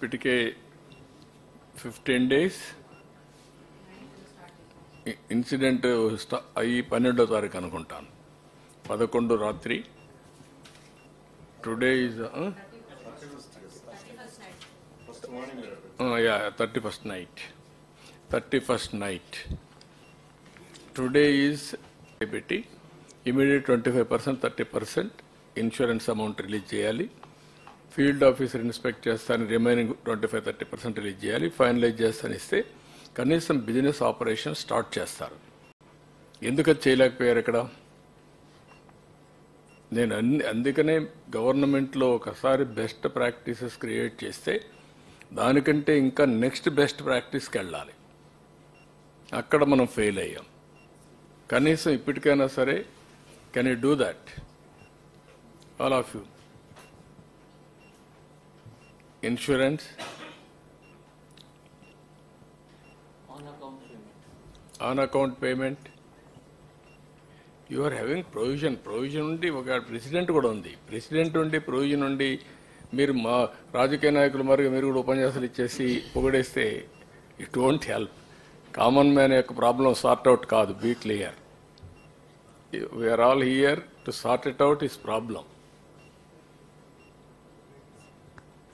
ఇప్పటికే 15 days incident అయ్యి 12వ తారీఖు అనుకుంటాను. 11 రాత్రి. Today is 31st night. 31st night. Today is పెట్టి ఇమీడియట్ 25%, 30% ఇన్సూరెన్స్ అమౌంట్ రిలీజ్ చేయాలి. ఫీల్డ్ ఆఫీసర్ ఇన్స్పెక్ట్ చేస్తాను, రిమైనింగ్ 25-30% రిలీజ్ చేయాలి. ఫైనలైజ్ చేస్తాను ఇస్తే కనీసం బిజినెస్ ఆపరేషన్ స్టార్ట్ చేస్తారు. ఎందుకది చేయలేకపోయారు ఇక్కడ? నేను అందుకనే గవర్నమెంట్లో ఒకసారి బెస్ట్ ప్రాక్టీసెస్ క్రియేట్ చేస్తే దానికంటే ఇంకా నెక్స్ట్ బెస్ట్ ప్రాక్టీస్కి వెళ్ళాలి. అక్కడ మనం ఫెయిల్ అయ్యాం. కనీసం ఇప్పటికైనా సరే can you do that all of you? Insurance on account payment you are having provision ఉండి ఒక ప్రెసిడెంట్ కూడా ఉంది. ప్రెసిడెంట్ ఉండి ప్రొవిజన్ ఉండి మీరు మా రాజకీయ నాయకులు మీరు కూడా ఉపన్యాసాలు ఇచ్చేసి పొగడేస్తే it won't help. Common man యొక్క ప్రాబ్లం సార్ట్ అవుట్ కాదు. Be clear. We're all here to sort it out his problem.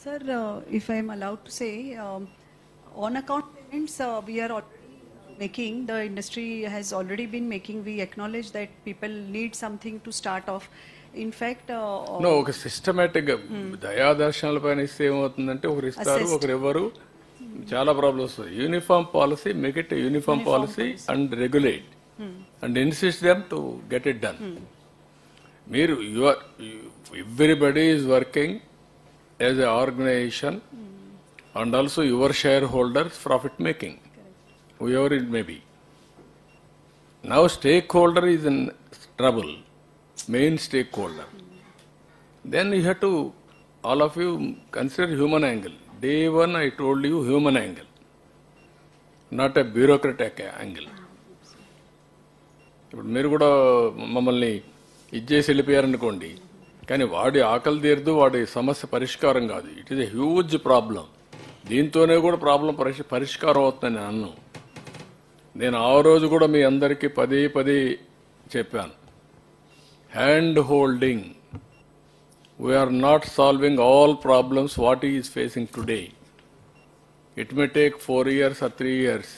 Sir, if I am allowed to say, on account payments we are already making, the industry has already been making. We acknowledge that people need something to start off. In fact, ఒక systematic దయాదర్శనాల పైన ఇస్తే ఏమవుతుందంటే ఒకరు ఇస్తారు, ఒకరు ఎవరు, చాలా problems. Uniform policy, make it uniform policy and regulate and insist them to get it done. మీరు everybody is working as an organization and also your shareholders profit making, whoever it may be. Now stakeholder is in trouble, main stakeholder. Then you have to, all of you, consider human angle. Day one I told you human angle, not a bureaucratic angle. ఇప్పుడు మీరు కూడా మమ్మల్ని ఇచ్చేసి వెళ్ళిపోయారనుకోండి, కానీ వాడి ఆకలి తీరదు, వాడి సమస్య పరిష్కారం కాదు. It is a huge problem. దీంతోనే కూడా ప్రాబ్లం పరిష్కారం అవుతుందని అన్ను. నేను ఆ రోజు కూడా మీ అందరికీ పదే చెప్పాను, hand holding. We're not solving all problems what is facing today. It may take 4 years or 3 years.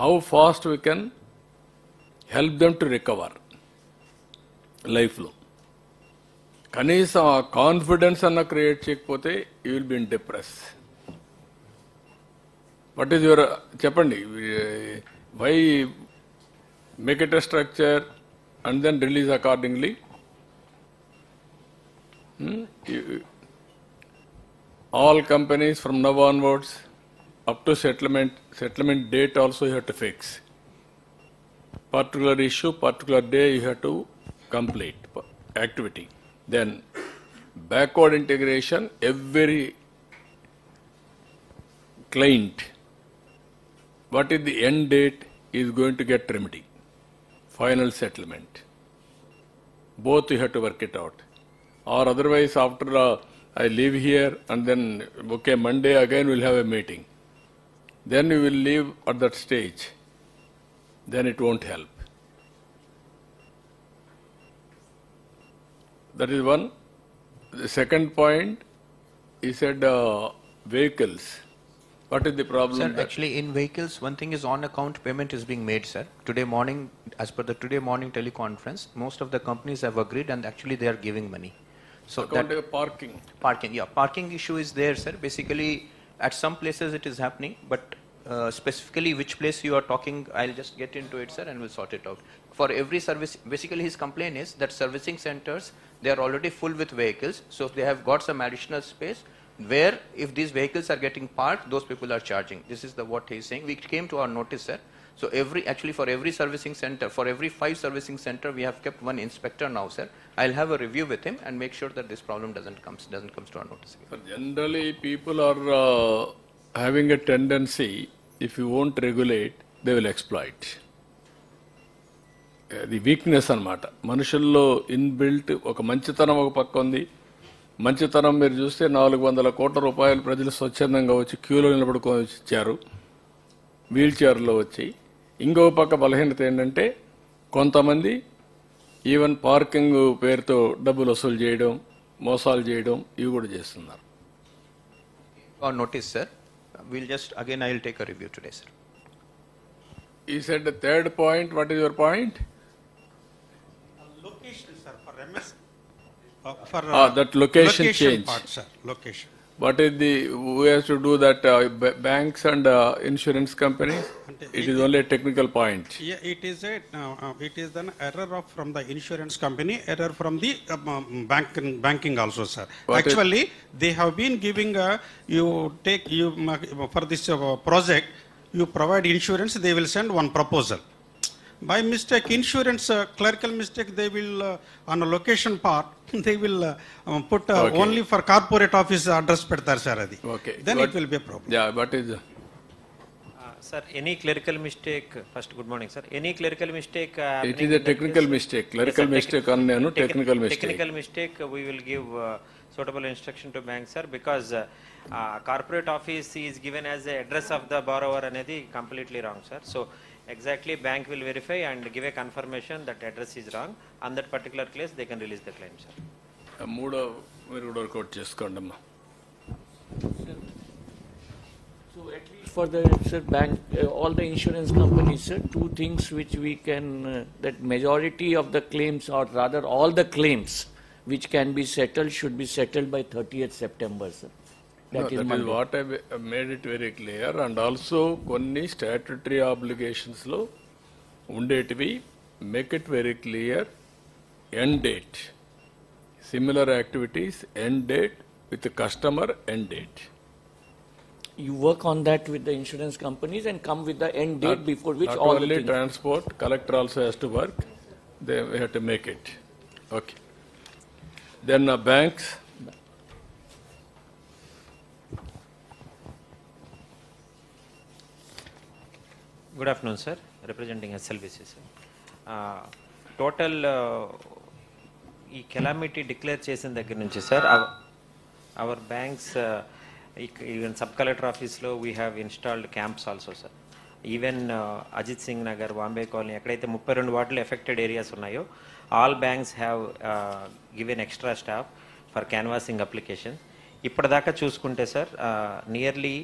How fast we can help them to recover లైఫ్లో. కనీసం ఆ కాన్ఫిడెన్స్ అన్న క్రియేట్ చేయకపోతే you will be in depress. What is your చెప్పండి. Why make it a structure and then release accordingly. All companies from now onwards up to settlement date also you have to fix. Particular issue, particular day you have to complete activity. Then backward integration, every client, what is the end date is going to get remedy, final settlement. Both you have to work it out. Or otherwise after I leave here and then okay, Monday again we'll have a meeting. Then you will leave at that stage. Then it won't help. That is one. The second point, he said vehicles. What is the problem? Sir, actually in vehicles, one thing is on account payment is being made, sir. Today morning, as per the today morning teleconference, most of the companies have agreed and actually they are giving money. So account that parking, parking issue is there, sir. Basically, at some places it is happening, but specifically which place you are talking, I'll just get into it, sir, and we'll sort it out. For every service, basically his complaint is that servicing centers, they are already full with vehicles, so they have got some additional space where if these vehicles are getting parked, those people are charging. This is what he is saying. We came to our notice, sir. So for every servicing center, for every 5 servicing center, we have kept one inspector now, sir. I'll have a review with him and make sure that this problem doesn't come to our notice again. So generally people are having a tendency, if you won't regulate, they will exploit. The weakness అన్నమాట. మనుషుల్లో inbuilt ఒక మంచితనం ఒక పక్క ఉంది, మంచితనం మీరు చూస్తే 400 కోట్ల రూపాయలు ప్రజలు స్వచ్ఛందంగా వచ్చి క్యూలో నిలబడుకొని వచ్చి ఇచ్చారు, వీల్ చైర్లో వచ్చి. ఇంకో పక్క బలహీనత ఏంటంటే కొంతమంది ఈవెన్ పార్కింగ్ పేరుతో డబ్బులు వసూలు చేయడం, మోసాలు చేయడం ఇవి కూడా చేస్తున్నారు. On notice, sir. We'll just, again, I will take a review today, sir. He said the third point. What is your point? Location, sir, for MS. For that location change. part, sir. Location. What is the, who has to do that? Banks and insurance companies? It is only a technical point. Yeah, it is an error from the insurance company, error from the banking also, sir. Actually, they have been giving for this project, you provide insurance, they will send one proposal. By mistake, insurance clerical mistake, they will on a location part, they will put only for corporate office address pedtar, sir. Okay. Then it will be a problem. Yeah, what is? Sir, any clerical mistake, first good morning sir, any clerical mistake It is a technical mistake. Clerical mistake annanu technical mistake. Technical mistake, we will give suitable instruction to bank sir, because corporate office is given as the address of the borrower anedi completely wrong sir. So exactly bank will verify and give a confirmation that address is wrong. On that particular case they can release the claim sir. మూడో మీరు కూడా work out చేసుకోండి అమ్మా. So at least for the sir, bank, all the insurance companies, sir, two things which we can, that majority of the claims, or rather all the claims which can be settled should be settled by 30th September, sir. That is That is what I made it very clear. And also కొన్ని statutory obligations లో ఉండేటివి make it very clear, end date. Similar activities, end date with the customer, end date. You work on that with the insurance companies and come with the end date before which Not all the only things. transport, collector also has to work. They have to make it. Okay. Then banks. Good afternoon sir, representing SLBC sir. Total ఈ calamity declare చేసిన దగ్గర నుంచి sir our banks even sub collector ఆఫీస్లో we have installed camps also sir. Even Ajit Singh Nagar, Bombay colony, ఎక్కడైతే 32 వార్డులు affected areas ఉన్నాయో all banks have given extra staff for canvassing application. ఇప్పటిదాకా చూసుకుంటే సార్ నియర్లీ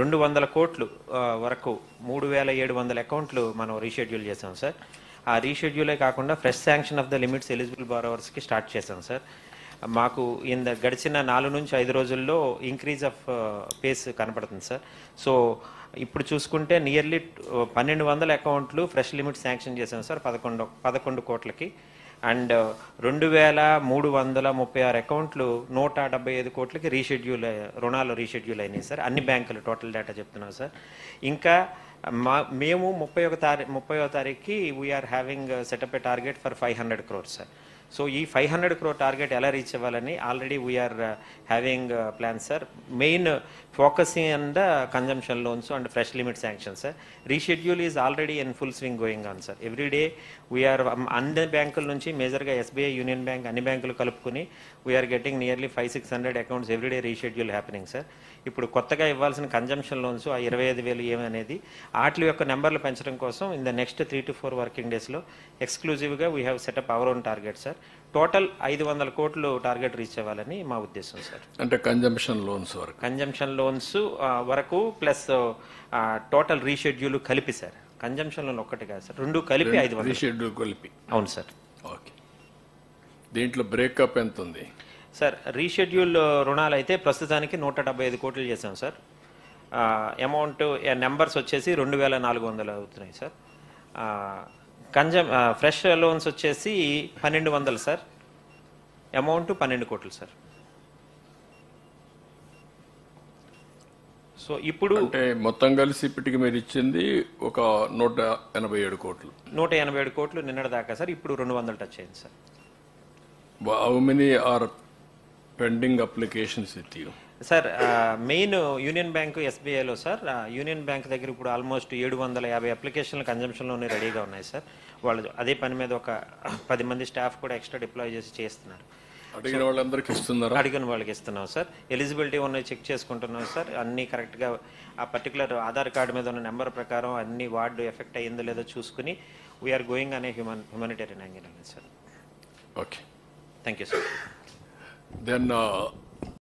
200 కోట్లు వరకు 3700 అకౌంట్లు మనం రీషెడ్యూల్ చేసాం సార్. ఆ రీషెడ్యూలే కాకుండా fresh sanction of the limits eligible బారోవర్స్కి స్టార్ట్ చేసాం సార్. మాకు గడిచిన 4 నుంచి 5 రోజుల్లో ఇంక్రీజ్ ఆఫ్ పేస్ కనపడుతుంది సార్. సో ఇప్పుడు చూసుకుంటే నియర్లీ 1200 అకౌంట్లు ఫ్రెష్ లిమిట్ శాంక్షన్ చేసాం సార్ 11 కోట్లకి. అండ్ 2336 అకౌంట్లు 175 కోట్లకి రుణాలు రీషెడ్యూల్ అయినాయి సార్. అన్ని బ్యాంకులు టోటల్ డేటా చెప్తున్నాం సార్. ఇంకా మేము 30వ తారీఖుకి we're having setup a target for 500 crores sir. So ఈ 500 crore టార్గెట్ ఎలా రీచ్ అవ్వాలని already we're having plan sir. Main focusing on the consumption loans and fresh limit sanction sir. Reschedule is already in full swing going on sir. Everyday we're అన్ని బ్యాంకుల నుంచి మేజర్గా SBI, union bank, అన్ని బ్యాంకులు కలుపుకుని we are getting nearly 500-600 accounts everyday reschedule happening sir. ఇప్పుడు కొత్తగా ఇవ్వాల్సిన కన్జంప్షన్ లోన్స్ ఆ 25,000 ఏమనేది వాటి యొక్క నెంబర్లు పెంచడం కోసం in the next 3 to 4 working డేస్లో ఎక్స్క్లూజివ్గా we have setup our own target sir. Total 500 కోట్లు టార్గెట్ రీచ్ అవ్వాలని మా ఉద్దేశం సార్. అంటే కన్జంప్షన్ లోన్స్ వరకు, కన్జంప్షన్ లోన్స్ వరకు ప్లస్ టోటల్ రీషెడ్యూల్ కలిపి సార్. కన్జంప్షన్ లోన్ ఒక్కటి కాదు సార్, రెండు కలిపి 500 రీషెడ్యూల్ కలిపి. అవును సార్. ఓకే. దీంట్లో బ్రేకప్ ఎంత ఉంది సార్? రీషెడ్యూల్ రుణాలు అయితే ప్రస్తుతానికి 175 కోట్లు చేసాం సార్. అమౌంట్ నెంబర్స్ వచ్చేసి 2400 అవుతున్నాయి సార్. ఫ్రెష్ లోన్స్ వచ్చేసి 1200 సార్. అమౌంట్ 12 కోట్లు సార్. సో ఇప్పుడు అంటే మొత్తం కలిసి ఇప్పటికి మీరు ఇచ్చింది ఒక 187 కోట్లు. 187 కోట్లు నిన్నటి దాకా సార్. ఇప్పుడు 200 టచ్ అయింది sir. How many are pending applications with you? Sir main union bank, ఎస్బీఐలో సార్, యూనియన్ బ్యాంక్ దగ్గర ఇప్పుడు ఆల్మోస్ట్ 750 అప్లికేషన్లు కన్జంప్షన్లోనే రెడీగా ఉన్నాయి సార్. వాళ్ళు అదే పని మీద ఒక 10 మంది స్టాఫ్ కూడా ఎక్స్ట్రా డిప్లాయ్ చేసి చేస్తున్నారు. అడిగిన వాళ్ళందరికీ ఇస్తున్నారా? అడిగిన వాళ్ళకి ఇస్తున్నాం సార్. ఎలిజిబిలిటీ ఉన్నాయి చెక్ చేసుకుంటున్నాం సార్. అన్నీ కరెక్ట్గా ఆ పర్టికులర్ ఆధార్ కార్డు మీద ఉన్న నెంబర్ ప్రకారం అన్ని వార్డు ఎఫెక్ట్ అయ్యిందో లేదో చూసుకుని వీఆర్ గోయింగ్ అనే humanitarian angle sir. Okay, thank you sir. Then